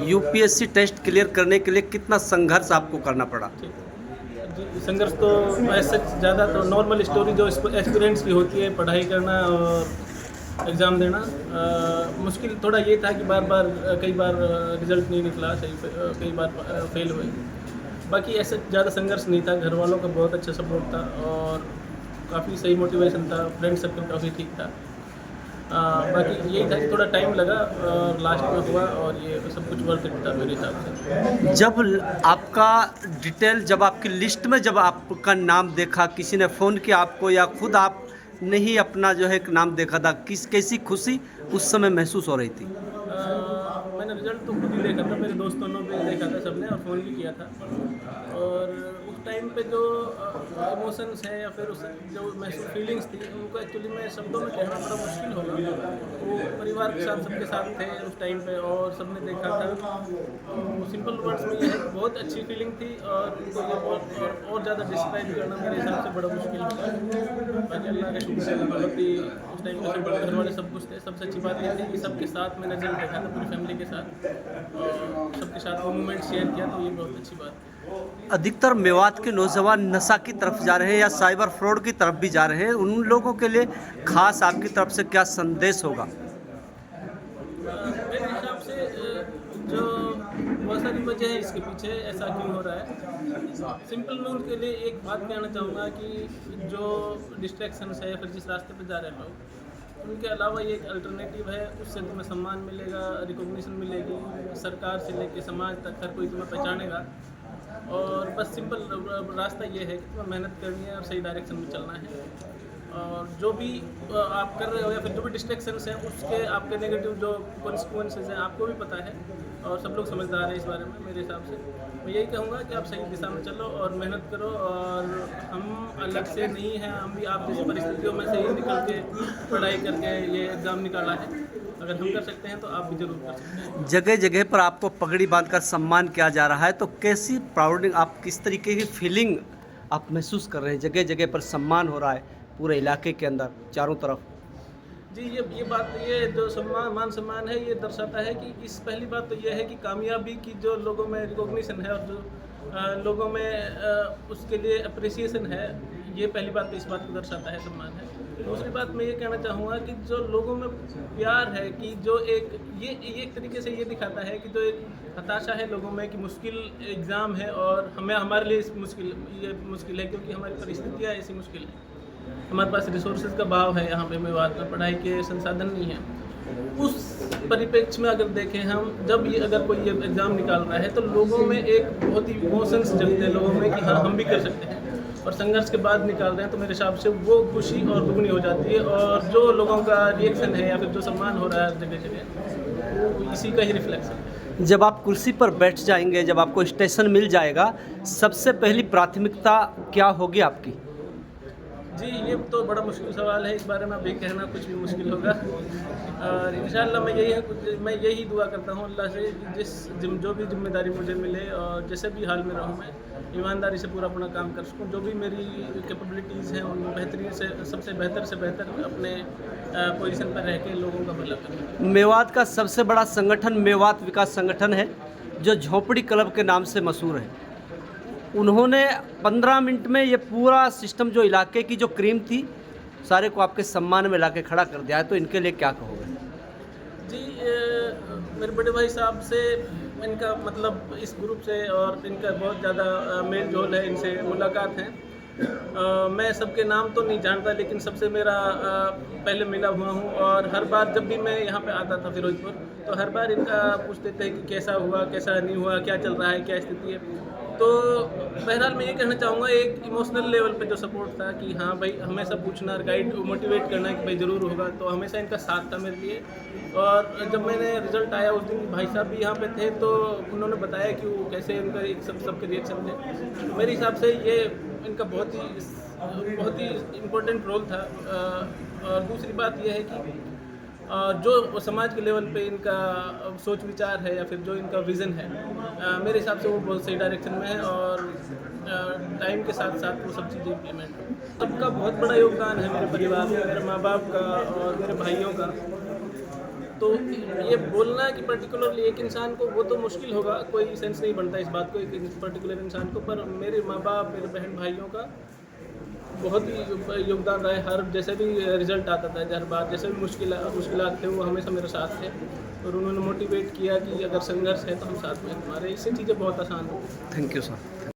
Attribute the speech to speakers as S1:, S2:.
S1: UPSC test clear करने के लिए कितना संघर्ष आपको करना पड़ा?
S2: जी, संघर्ष तो ऐसा ज़्यादा तो नॉर्मल स्टोरी जो एक्सपीरियंस की होती है, पढ़ाई करना और एग्ज़ाम देना। मुश्किल थोड़ा ये था कि कई बार रिज़ल्ट नहीं निकला सही, कई बार फेल हुए। बाकी ऐसा ज़्यादा संघर्ष नहीं था, घर वालों का बहुत अच्छा सपोर्ट था और काफ़ी सही मोटिवेशन था, फ्रेंड सर्कल काफ़ी ठीक था। बाकी यही था कि थोड़ा टाइम लगा और लास्ट में हुआ और ये सब कुछ वर्थ इट था मेरे हिसाब से।
S1: आपका डिटेल जब आपकी लिस्ट में जब आपका नाम देखा, किसी ने फ़ोन किया आपको या खुद आपने ही अपना जो है एक नाम देखा था, कैसी खुशी उस समय महसूस हो रही थी?
S2: मैंने रिज़ल्ट तो खुद ही देखा था, मेरे दोस्तों ने भी देखा था सबने और फ़ोन भी किया था। और उस टाइम पे जो इमोशंस है या फिर उस जो महसूस फीलिंग्स थी उनको एक्चुअली में शब्दों में कहना बड़ा मुश्किल होगा। वो परिवार के साथ सबके साथ थे उस टाइम पे और सबने देखा था। तो सिंपल वर्ड्स में ये है कि बहुत अच्छी फीलिंग थी और उनको ये और ज़्यादा डिस्क्राइब करना मेरे हिसाब से बड़ा मुश्किल होगा। बाकी अल्लाह का शुक्र है, बहुत ही उस टाइम पे सब घर वाले सब कुछ थे। सबसे अच्छी बात ये थी कि सबके साथ मैंने रिजल्ट देखा था, पूरी फैमिली के साथ और सबके साथ वो मोमेंट शेयर किया, तो ये बहुत अच्छी बात है।
S1: अधिकतर मेवात के नौजवान नशा की तरफ जा रहे हैं या साइबर फ्रॉड की तरफ भी जा रहे हैं, उन लोगों के लिए खास आपकी तरफ से क्या संदेश होगा?
S2: मेरे हिसाब से जो बहुत सारी वजह है इसके पीछे ऐसा क्यों हो रहा है। सिंपल मैं उनके लिए एक बात कहना चाहूँगा कि जो डिस्ट्रैक्शंस है या फिर जिस रास्ते पे जा रहे हैं लोग, उनके अलावा ये एक अल्टरनेटिव है। उससे तुम्हें सम्मान मिलेगा, रिकॉग्निशन मिलेगी, सरकार से लेके समाज तक हर कोई तुम्हें पहचानेगा। और बस सिंपल रास्ता ये है कि तुम्हें मेहनत करनी है और सही डायरेक्शन में चलना है। और जो भी आप कर रहे हो या फिर जो भी डिस्ट्रैक्शंस हैं उसके आपके नेगेटिव जो कॉन्सिक्वेंसेस हैं आपको भी पता है और सब लोग समझदार हैं इस बारे में। मेरे हिसाब से मैं यही कहूँगा कि आप सही दिशा में चलो और मेहनत करो। और हम अलग से नहीं हैं, हम भी आप जैसी परिस्थितियों में से ही निकल के पढ़ाई करके ये एग्ज़ाम निकाला है। अगर हम कर सकते हैं तो आप भी जरूर कर सकते हैं।
S1: जगह जगह पर आपको पगड़ी बांधकर सम्मान किया जा रहा है, तो कैसी प्राउडिंग, आप किस तरीके की फीलिंग आप महसूस कर रहे हैं? जगह जगह पर सम्मान हो रहा है पूरे इलाके के अंदर चारों तरफ।
S2: जी, ये बात, ये जो मान सम्मान है ये दर्शाता है कि इस पहली बात तो ये है कि कामयाबी की जो लोगों में रिकॉग्निशन है और जो लोगों में उसके लिए अप्रिसिएशन है, ये पहली बात तो इस बात को दर्शाता है, सम्मान है। दूसरी बात मैं ये कहना चाहूँगा कि जो लोगों में प्यार है कि जो ये एक तरीके से ये दिखाता है कि जो एक हताशा है लोगों में कि मुश्किल एग्ज़ाम है और हमारे लिए ये मुश्किल है क्योंकि हमारी परिस्थितियाँ ऐसी मुश्किल हैं। हमारे पास रिसोर्सेज का अभाव है, यहाँ पे मेवात में पढ़ाई के संसाधन नहीं हैं। उस परिप्रेक्ष्य में अगर देखें हम, जब ये अगर कोई ये एग्ज़ाम निकाल रहा है तो लोगों में एक बहुत ही इमोशंस जगते हैं लोगों में कि हाँ हम भी कर सकते हैं और संघर्ष के बाद निकाल रहे हैं, तो मेरे हिसाब से वो खुशी और दुगनी हो जाती है। और जो लोगों का रिएक्शन है या फिर जो सम्मान हो रहा है जगह जगह, वो इसी का ही रिफ्लेक्शन है।
S1: जब आप कुर्सी पर बैठ जाएंगे, जब आपको स्टेशन मिल जाएगा, सबसे पहली प्राथमिकता क्या होगी आपकी?
S2: जी, ये तो बड़ा मुश्किल सवाल है, इस बारे में अभी कहना कुछ भी मुश्किल होगा। और इंशाल्लाह मैं यही दुआ करता हूँ अल्लाह से कि जो भी जिम्मेदारी मुझे मिले और जैसे भी हाल में रहूँ, मैं ईमानदारी से पूरा अपना काम कर सकूँ। जो भी मेरी कैपेबिलिटीज़ हैं उनमें बेहतरीन से सबसे बेहतर अपने पोजीशन पर रह के लोगों का भला करूँ।
S1: मेवात का सबसे बड़ा संगठन मेवात विकास संगठन है, जो झोपड़ी क्लब के नाम से मशहूर है। उन्होंने 15 मिनट में ये पूरा सिस्टम, जो इलाके की जो क्रीम थी, सारे को आपके सम्मान में लाके खड़ा कर दिया है, तो इनके लिए क्या कहोगे?
S2: जी, मेरे बड़े भाई साहब से इनका मतलब इस ग्रुप से और इनका बहुत ज़्यादा मेल जोल है, इनसे मुलाकात है। मैं सबके नाम तो नहीं जानता लेकिन सबसे मेरा पहले मिला हुआ हूँ और हर बार जब भी मैं यहाँ पे आता था फिरोजपुर, तो हर बार इनका पूछते थे कि कैसा हुआ, कैसा नहीं हुआ, क्या चल रहा है, क्या स्थिति है। तो बहरहाल मैं ये कहना चाहूँगा, एक इमोशनल लेवल पे जो सपोर्ट था कि हाँ भाई हमेशा पूछना, गाइड मोटिवेट करना कि भाई ज़रूर होगा, तो हमेशा इनका साथ था मेरे लिए। और जब मैंने रिज़ल्ट आया उस दिन भाई साहब भी यहाँ पे थे, तो उन्होंने बताया कि वो कैसे इनका एक सबके रिएक्शन थे। तो मेरे हिसाब से ये इनका बहुत ही इम्पोर्टेंट रोल था। और दूसरी बात यह है कि जो समाज के लेवल पे इनका सोच विचार है या फिर जो इनका विज़न है, मेरे हिसाब से वो बहुत सही डायरेक्शन में है और टाइम के साथ साथ वो सब चीज़ें इम्प्लीमेंट। सबका बहुत बड़ा योगदान है, मेरे परिवार में, मेरे माँ बाप का और मेरे भाइयों का। तो ये बोलना कि पर्टिकुलरली एक इंसान को वो तो मुश्किल होगा, कोई सेंस नहीं बनता इस बात को एक पर्टिकुलर इंसान को, पर मेरे माँ बाप मेरे बहन भाइयों का बहुत ही योगदान रहा है। हर जैसे भी रिजल्ट आता था, हर बार जैसे भी मुश्किलात थे, वो हमेशा मेरे साथ थे और उन्होंने मोटिवेट किया कि अगर संघर्ष है तो हम साथ में हैं तुम्हारे। इससे चीज़ें बहुत आसान हो।
S1: Thank you sir.